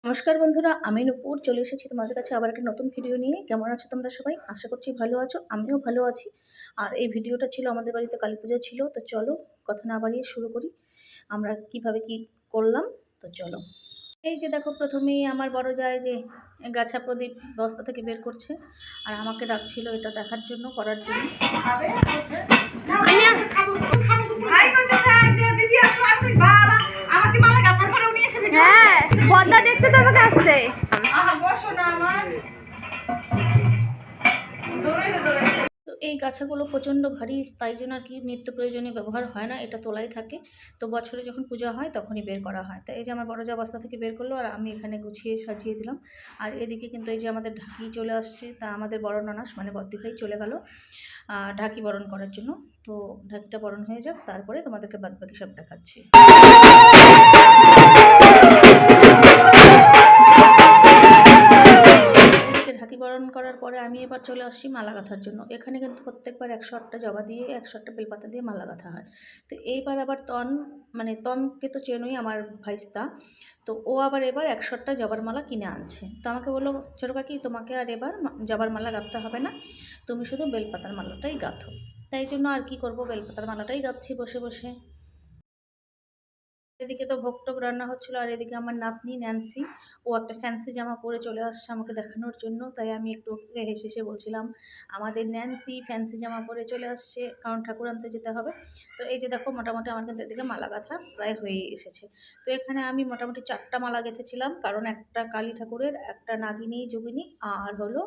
নমস্কার বন্ধুরা, আমি নূপুর চলে এসেছি তোমাদের কাছে আবার একটা নতুন ভিডিও নিয়ে। কেমন আছো তোমরা সবাই? আশা করছি ভালো আছো, আমিও ভালো আছি। আর এই ভিডিওটা ছিল আমাদের বাড়িতে কালী পূজা ছিল, তো চলো কথা না বাড়িয়ে শুরু করি আমরা কিভাবে কি করলাম। তো চলো, এই যে দেখো প্রথমেই আমার বড় যায় যে গাছা প্রদীপ বস্তা থেকে বের করছে, আর আমাকে ডাকছিল এটা দেখার জন্য, করার জন্য। হ্যাঁ, বদলা দেখতে তো আমাকে আসছে। তো এই গাছাগুলো প্রচণ্ড ভারী, তাই জন্য আর কি নিত্য প্রয়োজনীয় ব্যবহার হয় না, এটা তোলাই থাকে। তো বছরে যখন পূজা হয় তখনই বের করা হয়। তো এই যে আমার বড় যা বস্তা থেকে বের করলো, আর আমি এখানে গুছিয়ে সাজিয়ে দিলাম। আর এদিকে কিন্তু এই যে আমাদের ঢাকি চলে আসছে, তা আমাদের বড় ননাস মানে বদ্দি ভাই চলে গেল ঢাকি বরণ করার জন্য। তো ঢাকিটা বরণ হয়ে যাক, তারপরে তোমাদেরকে বাদবাকি সব দেখাচ্ছি। ঢাকি বরণ করার পরে আমি এবার চলে আসছি মালা গাঁথার জন্য। এখানে কিন্তু প্রত্যেকবার 108টা জবা দিয়ে 108টা বেলপাতা দিয়ে মালা গাঁথা হয়। তো এইবার আবার তনকে তো চেনই, আমার ভাইস্তা। তো ও আবার এবার 108টা জবার মালা কিনে আনছে। তো আমাকে বললো, ছোটো কাকি তোমাকে আর এবার জবার মালা গাঁথতে হবে না, তুমি শুধু বেলপাতার মালাটাই গাঁথো। তাই জন্য আর কি করব, বেলপাতার মালাটাই গাঁথছি বসে বসে। এদিকে তো ভোগ টোগ রান্না হচ্ছিলো, আর এদিকে আমার নাতনি ন্যান্সি, ও একটা ফ্যান্সি জামা পরে চলে আসছে আমাকে দেখানোর জন্য। তাই আমি একটু ওকে হেসে হেসে বলছিলাম, আমাদের ন্যান্সি ফ্যান্সি জামা পরে চলে আসছে, কারণ ঠাকুর আনতে যেতে হবে। তো এই যে দেখো মোটামুটি আমার কিন্তু এদিকে মালা গাঁথা প্রায় হয়ে এসেছে। তো এখানে আমি মোটামুটি 4টা মালা গেঁথেছিলাম, কারণ একটা কালী ঠাকুরের, একটা নাগিনী যোগিনী, আর হলো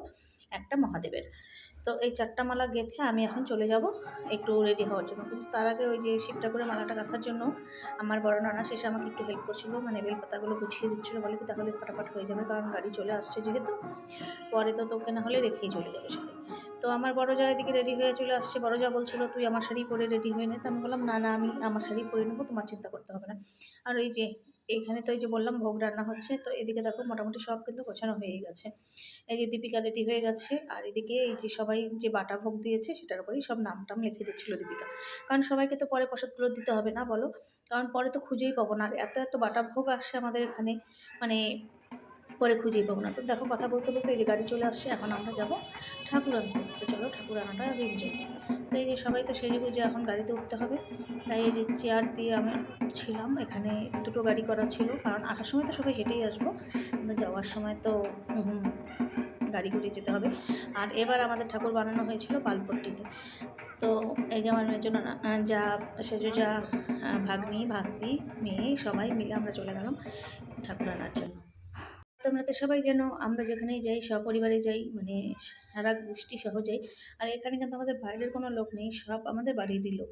একটা মহাদেবের। তো এই 4টা মালা গেঁথে আমি এখন চলে যাব একটু রেডি হওয়ার জন্য। কিন্তু তার আগে ওই যে শিব ঠাকুরের মালাটা গাঁথার জন্য আমার বড় নানা শেষে আমাকে একটু হেল্প করছিল, মানে বেলপাতাগুলো গুছিয়ে দিচ্ছিলো, বলে কি তাহলে ফটাফট হয়ে যাবে, কারণ গাড়ি চলে আসছে যেহেতু, পরে তো তোকে না হলে রেখেই চলে যাবে সবাই। তো আমার বড় যা এদিকে রেডি হয়ে চলে আসছে। বড় যা বলছিল তুই আমার শাড়ি পরে রেডি হয়ে নে। তো আমি বললাম না না, আমি আমার শাড়ি পরে নেবো, তোমার চিন্তা করতে হবে না। আর ওই যে এইখানে তো এই যে বললাম ভোগ রান্না হচ্ছে, তো এদিকে দেখো মোটামুটি সব কিন্তু গোছানো হয়ে গেছে। এই যে দীপিকা রেডি হয়ে গেছে, আর এদিকে এই যে সবাই যে বাটা ভোগ দিয়েছে সেটার উপরেই সব নাম টাম লিখে দিচ্ছিলো দীপিকা, কারণ সবাইকে তো পরে প্রসাদগুলো দিতে হবে না বলো, কারণ পরে তো খুঁজেই পাবো না। আর এত এত বাটা ভোগ আসে আমাদের এখানে, মানে পরে খুঁজেই পাবো না। তো দেখো কথা বলতে বলতে এই যে গাড়ি চলে আসছে, এখন আমরা যাব ঠাকুর আনতে। তো চলো ঠাকুর আনাটা আগে এনজয় করি। তো এই যে সবাই তো সেজে গুজে এখন গাড়িতে উঠতে হবে। তাই এই যে চেয়ার দিয়ে আমি ছিলাম, এখানে 2টো গাড়ি করা ছিল, কারণ আসার সময় তো সবাই হেঁটেই আসবো, কিন্তু যাওয়ার সময় তো গাড়ি করে যেতে হবে। আর এবার আমাদের ঠাকুর বানানো হয়েছিল পালপট্টিতে। তো এই যে আমার মেয়ের যা সেজো যা ভাগ্নি ভাস্তি মেয়ে সবাই মিলে আমরা চলে গেলাম ঠাকুর আনার জন্য। তোমরা তো সবাই জানো আমরা যেখানেই যাই সপরিবারে যাই, মানে সারা গোষ্ঠী সহ যাই। আর এখানে কিন্তু আমাদের বাইরের কোনো লোক নেই, সব আমাদের বাড়িরই লোক।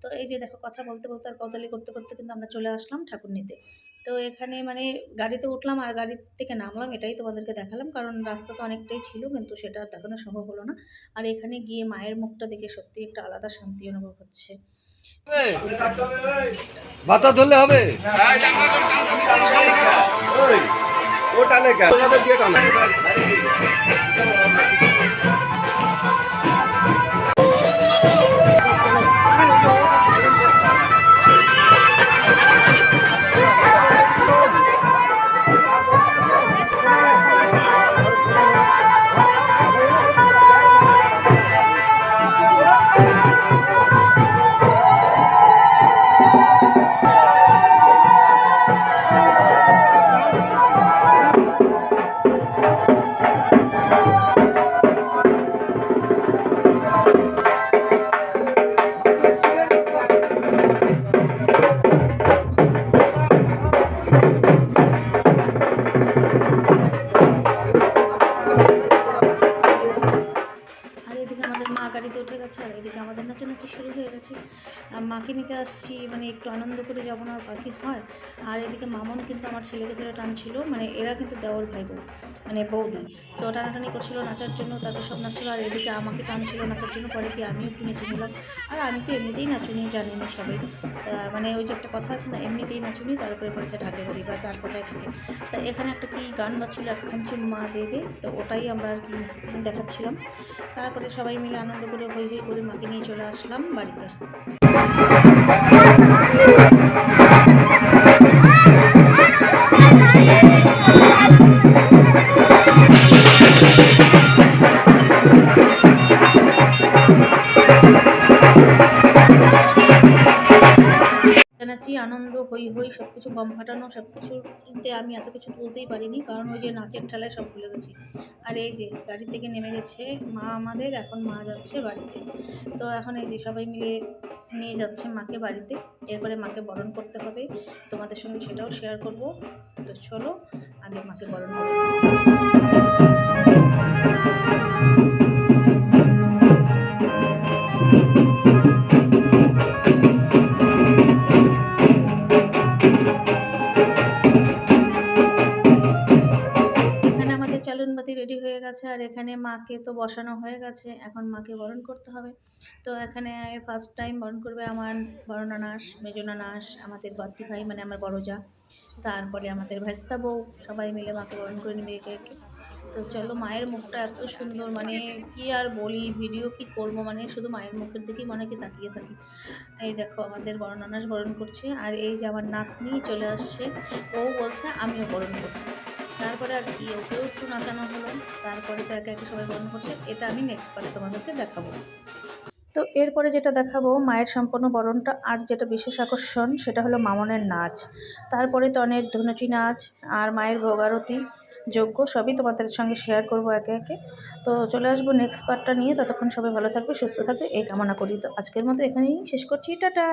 তো এই যে দেখো কথা বলতে বলতে আর কৌতালি করতে করতে কিন্তু আমরা চলে আসলাম ঠাকুর নিতে। তো এখানে মানে গাড়িতে উঠলাম আর গাড়ি থেকে নামলাম, এটাই তোমাদেরকে দেখালাম, কারণ রাস্তা তো অনেকটাই ছিল, কিন্তু সেটা দেখানো সম্ভব হলো না। আর এখানে গিয়ে মায়ের মুখটা দেখে সত্যি একটা আলাদা শান্তি অনুভব হচ্ছে। বাতা ধরলে হবে, ও টানে কেন দিয়ে টানে। গাড়িতে উঠে গেছে, আর এদিকে আমাদের নাচানাচি শুরু হয়ে গেছে। মাকে নিতে আসছি, মানে একটু আনন্দ করে যাবো না তা কি হয়। আর এদিকে মামন কিন্তু আমার ছেলেকে ধরে টানছিল, মানে এরা কিন্তু দেওর ভাই বোন, মানে বৌদি। তো টানাটানি করছিল নাচার জন্য, তারপর সব নাচছিল। আর এদিকে আমাকে টানছিল নাচার জন্য, পরে কি আমি একটু নেচে নিলাম। আর আমি তো এমনিতেই নাচুনি, জানি না সবাই, মানে ওই যে একটা কথা আছে না, এমনিতেই নাচুনি, তারপরে পড়েছে ঢাকে বাড়ি, বাস আর কোথায় থাকে। তা এখানে একটা কি গান বাজছিল, একখান চুম্মা দে দে, তো ওটাই আমরা আর কি দেখাচ্ছিলাম। তারপরে সবাই মিলে আনন্দ করে হই হই করে মাকে নিয়ে চলে আসলাম বাড়িতে। ওই সব কিছু বম ফাটানো সব কিছুতে আমি এত কিছু তুলতেই পারিনি, কারণ ওই যে নাচের ঠেলায় সব ভুলে গেছি। আর এই যে গাড়ি থেকে নেমে গেছে মা আমাদের, এখন মা যাচ্ছে বাড়িতে। তো এখন এই যে সবাই মিলে নিয়ে যাচ্ছে মাকে বাড়িতে, এরপরে মাকে বরণ করতে হবে, তোমাদের সঙ্গে সেটাও শেয়ার করব। তো চলো আগে মাকে বরণ করে নিই। এখানে আমাদের চালুন বাতি রেডি হয়ে গেছে, আর এখানে মাকে তো বসানো হয়ে গেছে, এখন মাকে বরণ করতে হবে। তো এখানে ফার্স্ট টাইম বরণ করবে আমার বড় নানাস, মেজো নানাস, আমাদের বাত্তি ভাই মানে আমার বড় যা, তারপরে আমাদের ভাইস্তা বউ, সবাই মিলে মাকে বরণ করে নেবে একে একে। তো চলো, মায়ের মুখটা এত সুন্দর, মানে কি আর বলি, ভিডিও কি করব, মানে শুধু মায়ের মুখের দিকেই মনে কি তাকিয়ে থাকি। এই দেখো আমাদের বড় নানাস বরণ করছে, আর এই যে আমার নাতনি চলে আসছে, ও বলছে আমিও বরণ করবো। তারপরে আর কি ওকেও একটু নাচানো হলো, তারপরে তো একে একে সবাই বরণ করছে, এটা আমি নেক্সট পার্টে তোমাদেরকে দেখাবো। তো এরপরে যেটা দেখাবো মায়ের সম্পূর্ণ বরণটা, আর যেটা বিশেষ আকর্ষণ সেটা হলো মামনের নাচ, তারপরে তনের ধনুচি নাচ, আর মায়ের ভোগারতি যজ্ঞ, সবই তোমাদের সঙ্গে শেয়ার করব একে একে। তো চলে আসবো নেক্সট পার্টটা নিয়ে, ততক্ষণ সবাই ভালো থাকবে, সুস্থ থাকবে এই কামনা করি। তো আজকের মতো এখানেই শেষ করছি, টাটা।